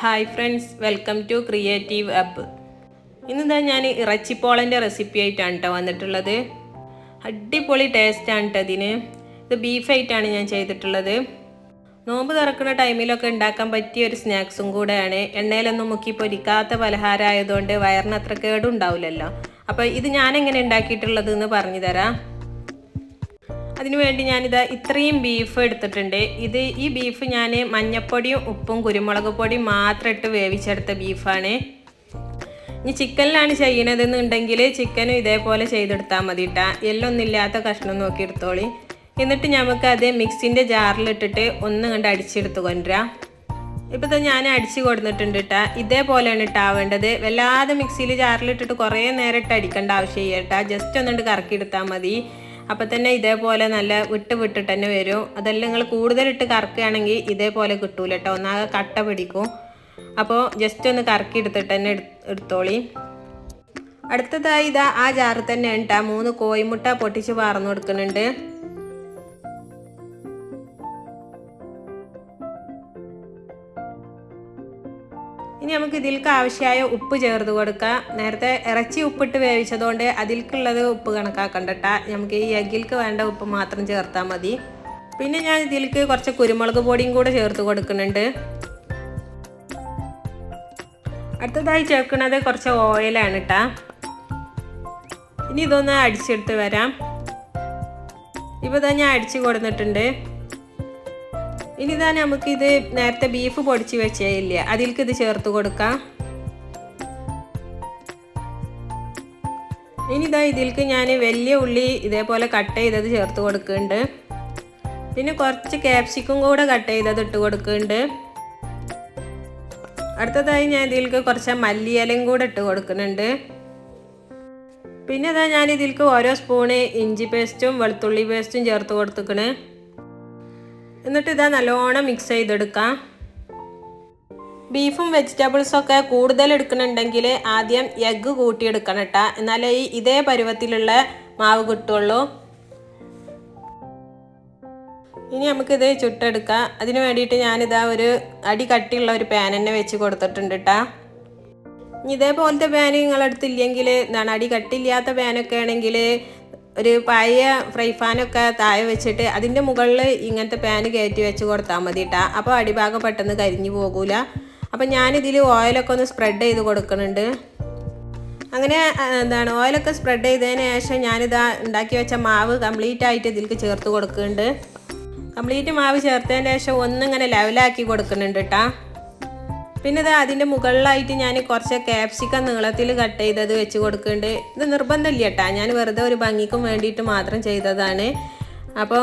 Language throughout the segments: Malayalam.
Hi friends, welcome to creative up. ഇന്നെന്താ ഞാൻ ഇറച്ചിപ്പോളൻ്റെ റെസിപ്പി ആയിട്ടാണ് കേട്ടോ വന്നിട്ടുള്ളത്. അടിപൊളി ടേസ്റ്റാണ് കേട്ടോ ഇതിന്. ഇത് ബീഫായിട്ടാണ് ഞാൻ ചെയ്തിട്ടുള്ളത്. നോമ്പ് തുറക്കുന്ന ടൈമിലൊക്കെ ഉണ്ടാക്കാൻ പറ്റിയ ഒരു സ്നാക്സും കൂടെയാണ്. എണ്ണയിലൊന്നും മുക്കി പൊരിക്കാത്ത പലഹാരമായതുകൊണ്ട് വയറിന് അത്ര കേടുണ്ടാവില്ലല്ലോ. അപ്പോൾ ഇത് ഞാൻ എങ്ങനെ ഉണ്ടാക്കിയിട്ടുള്ളത് എന്ന് പറഞ്ഞു തരാം. അതിനുവേണ്ടി ഞാനിതാ ഇത്രയും ബീഫ് എടുത്തിട്ടുണ്ട്. ഈ ബീഫ് ഞാൻ മഞ്ഞപ്പൊടിയും ഉപ്പും കുരുമുളക് പൊടിയും മാത്രം ഇട്ട് വേവിച്ചെടുത്ത ബീഫാണ്. ഇനി ചിക്കനിലാണ് ചെയ്യണതെന്നുണ്ടെങ്കിൽ ചിക്കനും ഇതേപോലെ ചെയ്തെടുത്താൽ മതി കേട്ടോ. എല്ലൊന്നും ഇല്ലാത്ത കഷ്ണം നോക്കി എടുത്തോളി. എന്നിട്ട് നമുക്ക് അത് മിക്സിൻ്റെ ജാറിലിട്ടിട്ട് ഒന്ന് കണ്ട് അടിച്ചെടുത്ത് കൊണ്ടുവരാം. ഇപ്പോൾ ഞാൻ അടിച്ച് കൊടുത്തിട്ടുണ്ട് കേട്ടോ. ഇതേപോലെയാണ് ഇട്ടാവേണ്ടത്. വല്ലാതെ മിക്സിയിൽ ജാറിലിട്ടിട്ട് കുറേ നേരം ഇട്ട് അടിക്കേണ്ട ആവശ്യമില്ല കേട്ടോ. ജസ്റ്റ് ഒന്നുകൊണ്ട് കറക്കിയെടുത്താൽ മതി. അപ്പം തന്നെ ഇതേപോലെ നല്ല വിട്ടിട്ട് തന്നെ വരും. അതെല്ലാം നിങ്ങൾ കൂടുതലിട്ട് കറക്കുകയാണെങ്കിൽ ഇതേപോലെ കിട്ടൂല കേട്ടോ, ഒന്നാകെ കട്ട പിടിക്കും. അപ്പോൾ ജസ്റ്റ് ഒന്ന് കറക്കി എടുത്തിട്ട് തന്നെ എടുത്തോളി. അടുത്തതായി ഇതാ ആ ജാറിൽ തന്നെ കേട്ടോ 3 കോഴിമുട്ട പൊട്ടിച്ച് പാർന്നു കൊടുക്കുന്നുണ്ട്. ഇനി നമുക്ക് ഇതിലേക്ക് ആവശ്യമായ ഉപ്പ് ചേർത്ത് കൊടുക്കാം. നേരത്തെ ഇറച്ചി ഉപ്പിട്ട് വേവിച്ചതുകൊണ്ട് അതിൽക്കുള്ളത് ഉപ്പ് കണക്കാക്കണ്ടട്ട. നമുക്ക് ഈ എഗ്ഗിലേക്ക് വേണ്ട ഉപ്പ് മാത്രം ചേർത്താൽ മതി. പിന്നെ ഞാൻ ഇതിലേക്ക് കുറച്ച് കുരുമുളക് പൊടിയും കൂടെ ചേർത്ത് കൊടുക്കുന്നുണ്ട്. അടുത്തതായി ചേർക്കുന്നത് കുറച്ച് ഓയിലാണ് കേട്ടോ. ഇനി ഇതൊന്ന് അടിച്ചെടുത്ത് വരാം. ഇപ്പോൾ ഞാൻ അടിച്ച് കൊടുത്തിട്ടുണ്ട്. ഇനി ഇതാ നമുക്കിത് നേരത്തെ ബീഫ് പൊടിച്ച് വെച്ചേയില്ല, അതിലേക്ക് ഇത് ചേർത്ത് കൊടുക്കാം. ഇനി ഇതാ ഇതിലേക്ക് ഞാൻ വലിയ ഉള്ളി ഇതേപോലെ കട്ട് ചെയ്തത് ചേർത്ത് കൊടുക്കുന്നുണ്ട്. പിന്നെ കുറച്ച് ക്യാപ്സിക്കും കൂടെ കട്ട് ചെയ്തത് ഇട്ട് കൊടുക്കുന്നുണ്ട്. അടുത്തതായി ഞാൻ ഇതിലേക്ക് കുറച്ച് മല്ലിയിലയും കൂടെ ഇട്ട് കൊടുക്കുന്നുണ്ട്. പിന്നെ ഇതാ ഞാൻ ഇതിലേക്ക് ഓരോ സ്പൂണ് ഇഞ്ചി പേസ്റ്റും വെളുത്തുള്ളി പേസ്റ്റും ചേർത്ത് കൊടുത്തിക്കണ്. എന്നിട്ട് ഇതാ നല്ലോണം മിക്സ് ചെയ്തെടുക്കാം. ബീഫും വെജിറ്റബിൾസൊക്കെ കൂടുതൽ എടുക്കണമെങ്കിൽ ആദ്യം എഗ്ഗ് കൂട്ടിയെടുക്കണം കേട്ടോ, എന്നാലേ ഇതേ പരുവത്തിലുള്ള മാവ് കിട്ടുള്ളൂ. ഇനി നമുക്കിത് ചുട്ടെടുക്കാം. അതിന് വേണ്ടിയിട്ട് ഞാനിതാ ഒരു അടി കട്ടിയുള്ള ഒരു പാൻ തന്നെ വെച്ച് കൊടുത്തിട്ടുണ്ട് കേട്ടോ. ഇനി ഇതേപോലത്തെ പാൻ നിങ്ങളടുത്തില്ലെങ്കിൽ അടി കട്ടില്ലാത്ത പാനൊക്കെ ആണെങ്കിൽ ഒരു പഴയ ഫ്രൈ പാനൊക്കെ താഴെ വെച്ചിട്ട് അതിൻ്റെ മുകളിൽ ഇങ്ങനത്തെ പാന് കയറ്റി വെച്ച് കൊടുത്താൽ മതി കേട്ടോ. അപ്പോൾ അടിഭാഗം പെട്ടെന്ന് കരിഞ്ഞു പോകൂല. അപ്പം ഞാനിതിൽ ഓയിലൊക്കെ ഒന്ന് സ്പ്രെഡ് ചെയ്ത് കൊടുക്കുന്നുണ്ട്. അങ്ങനെ ഓയിലൊക്കെ സ്പ്രെഡ് ചെയ്തതിന് ശേഷം ഞാനിതാ ഉണ്ടാക്കി വെച്ച മാവ് കംപ്ലീറ്റ് ആയിട്ട് ഇതിലേക്ക് ചേർത്ത് കൊടുക്കുന്നുണ്ട്. കംപ്ലീറ്റ് മാവ് ചേർത്തതിന് ശേഷം ഒന്നിങ്ങനെ ലെവലാക്കി കൊടുക്കുന്നുണ്ട് കേട്ടോ. പിന്നെ ഇത് അതിൻ്റെ മുകളിലായിട്ട് ഞാൻ കുറച്ച് ക്യാപ്സിക്കം നീളത്തിൽ കട്ട് ചെയ്തത് വെച്ച് കൊടുക്കുന്നുണ്ട്. ഇത് നിർബന്ധമില്ല കേട്ടോ, ഞാൻ വെറുതെ ഒരു ഭംഗിക്കും വേണ്ടിയിട്ട് മാത്രം ചെയ്തതാണ്. അപ്പോൾ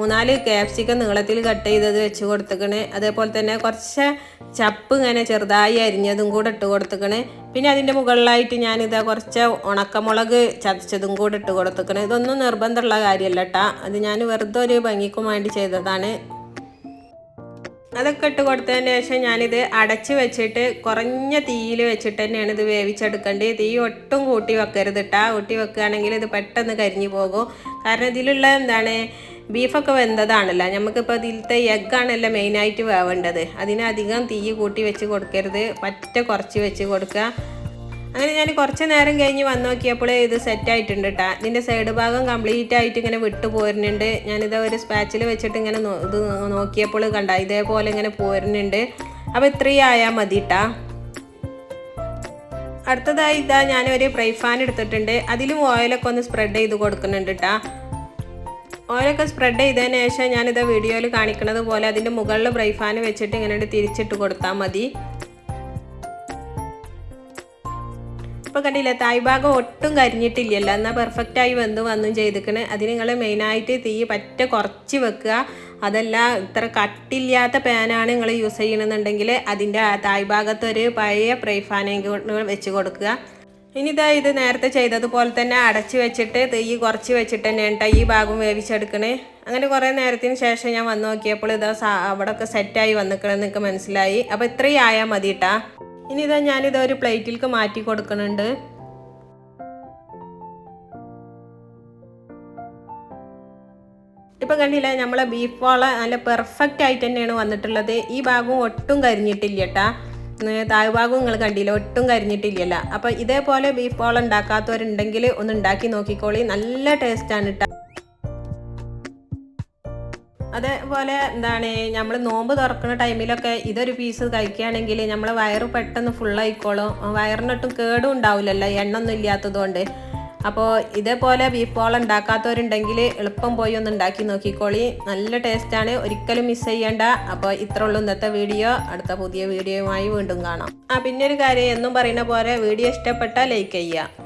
മൂന്നാല് ക്യാപ്സിക്കം നീളത്തിൽ കട്ട് ചെയ്തത് വെച്ച് കൊടുത്തിക്കണ്. അതേപോലെ തന്നെ കുറച്ച് ചപ്പ് ഇങ്ങനെ ചെറുതായി അരിഞ്ഞതും കൂടെ ഇട്ട് കൊടുത്തിക്കണ്. പിന്നെ അതിൻ്റെ മുകളിലായിട്ട് ഞാനിതാ കുറച്ച് ഉണക്കമുളക് ചതച്ചതും കൂടെ ഇട്ട് കൊടുത്തിക്കണ്. ഇതൊന്നും നിർബന്ധമുള്ള കാര്യമല്ല കേട്ടോ, അത് ഞാൻ വെറുതെ ഒരു ഭംഗിക്കും വേണ്ടി ചെയ്തതാണ്. അതൊക്കെ ഇട്ട് കൊടുത്തതിന് ശേഷം ഞാനിത് അടച്ച് വെച്ചിട്ട് കുറഞ്ഞ തീയിൽ വെച്ചിട്ട് തന്നെയാണ് ഇത് വേവിച്ചെടുക്കേണ്ടത്. തീ ഒട്ടും കൂട്ടി വെക്കരുത് കേട്ടോ. കൂട്ടി വെക്കുകയാണെങ്കിൽ ഇത് പെട്ടെന്ന് കരിഞ്ഞു പോകും. കാരണം ഇതിലുള്ള ബീഫൊക്കെ വെന്തതാണല്ലോ. നമുക്കിപ്പോൾ ഇതിലത്തെ എഗ്ഗാണല്ലോ മെയിനായിട്ട് വേവേണ്ടത്. അതിനധികം തീ കൂട്ടി വെച്ച് കൊടുക്കരുത്, പറ്റ കുറച്ച് വെച്ച് കൊടുക്കുക. അങ്ങനെ ഞാൻ കുറച്ച് നേരം കഴിഞ്ഞ് വന്ന് നോക്കിയപ്പോൾ ഇത് സെറ്റായിട്ടുണ്ട് കേട്ടോ. ഇതിൻ്റെ സൈഡ് ഭാഗം കംപ്ലീറ്റ് ആയിട്ട് ഇങ്ങനെ വിട്ടു പോരുന്നുണ്ട്. ഞാനിത് ഒരു സ്പാച്ചിൽ വെച്ചിട്ട് ഇങ്ങനെ ഇത് നോക്കിയപ്പോൾ കണ്ട ഇതേപോലെ ഇങ്ങനെ പോരുന്നുണ്ട്. അപ്പോൾ ഇത്രയും ആയാൽ മതി കേട്ടോ. അടുത്തതായി ഇതാ ഞാനൊരു ഫ്രൈ പാൻ എടുത്തിട്ടുണ്ട്. അതിലും ഓയിലൊക്കെ ഒന്ന് സ്പ്രെഡ് ചെയ്ത് കൊടുക്കുന്നുണ്ട് കേട്ടോ. ഓയിലൊക്കെ സ്പ്രെഡ് ചെയ്തതിന് ശേഷം ഞാനിത് വീഡിയോയിൽ കാണിക്കുന്നത് പോലെ അതിൻ്റെ മുകളിൽ ഫ്രൈ പാൻ വെച്ചിട്ട് ഇങ്ങനെ തിരിച്ചിട്ട് കൊടുത്താൽ മതി. ഇപ്പോൾ കണ്ടില്ലേ, തായ്ഭാഗം ഒട്ടും കരിഞ്ഞിട്ടില്ലല്ലോ, എന്നാൽ പെർഫെക്റ്റായി വന്നും ചെയ്തിക്കണ്. അതിന് നിങ്ങൾ മെയിനായിട്ട് തീ പറ്റ കുറച്ച് വെക്കുക. അതല്ല ഇത്ര കട്ടില്ലാത്ത പാനാണ് നിങ്ങൾ യൂസ് ചെയ്യണമെന്നുണ്ടെങ്കിൽ അതിൻ്റെ തായ്ഭാഗത്ത് ഒരു പഴയ ഫ്രൈ പാൻ വെച്ച് കൊടുക്കുക. ഇനി ഇത് നേരത്തെ ചെയ്തതുപോലെ തന്നെ അടച്ച് വെച്ചിട്ട് തീ കുറച്ച് വെച്ചിട്ട് തന്നെ കേട്ടോ ഈ ഭാഗം വേവിച്ചെടുക്കണേ. അങ്ങനെ കുറേ നേരത്തിന് ശേഷം ഞാൻ വന്ന് നോക്കിയപ്പോൾ അവിടെയൊക്കെ സെറ്റായി വന്നിക്കണമെന്ന് നിങ്ങൾക്ക് മനസ്സിലായി. അപ്പോൾ ഇത്രയും ആയാൽ മതി കേട്ടോ. ഇനി ഞാനിത് ഒരു പ്ലേറ്റിലേക്ക് മാറ്റി കൊടുക്കുന്നുണ്ട്. ഇപ്പം കണ്ടില്ലേ നമ്മളെ ബീഫ് വാള നല്ല പെർഫെക്റ്റ് ആയിട്ട് തന്നെയാണ് വന്നിട്ടുള്ളത്. ഈ ഭാഗവും ഒട്ടും കരിഞ്ഞിട്ടില്ല കേട്ടാ. താഴ്ഭാഗവും നിങ്ങൾ കണ്ടില്ല, ഒട്ടും കരിഞ്ഞിട്ടില്ലല്ലോ. അപ്പോൾ ഇതേപോലെ ബീഫ് വാള ഉണ്ടാക്കാത്തവരുണ്ടെങ്കിൽ ഒന്ന് ഉണ്ടാക്കി നോക്കിക്കോളി, നല്ല ടേസ്റ്റാണ് കേട്ടോ. അതേപോലെ നമ്മൾ നോമ്പ് തുറക്കുന്ന ടൈമിലൊക്കെ ഇതൊരു പീസ് കഴിക്കുകയാണെങ്കിൽ നമ്മളെ വയറ് പെട്ടെന്ന് ഫുള്ളായിക്കോളും. വയറിനൊട്ടും കേടും ഉണ്ടാവില്ലല്ലോ, എണ്ണൊന്നും ഇല്ലാത്തതുകൊണ്ട്. അപ്പോൾ ഇതേപോലെ ബീഫ് ബോൾ ഉണ്ടാക്കാത്തവരുണ്ടെങ്കിൽ എളുപ്പം പോയി ഒന്ന് ഉണ്ടാക്കി നോക്കിക്കോളി, നല്ല ടേസ്റ്റാണ്, ഒരിക്കലും മിസ് ചെയ്യണ്ട. അപ്പോൾ ഇത്ര ഉള്ളൂ ഇന്നത്തെ വീഡിയോ. അടുത്ത പുതിയ വീഡിയോയുമായി വീണ്ടും കാണാം. പിന്നെ ഒരു കാര്യം എന്നും പറയുന്ന പോലെ വീഡിയോ ഇഷ്ടപ്പെട്ടാൽ ലൈക്ക് ചെയ്യുക.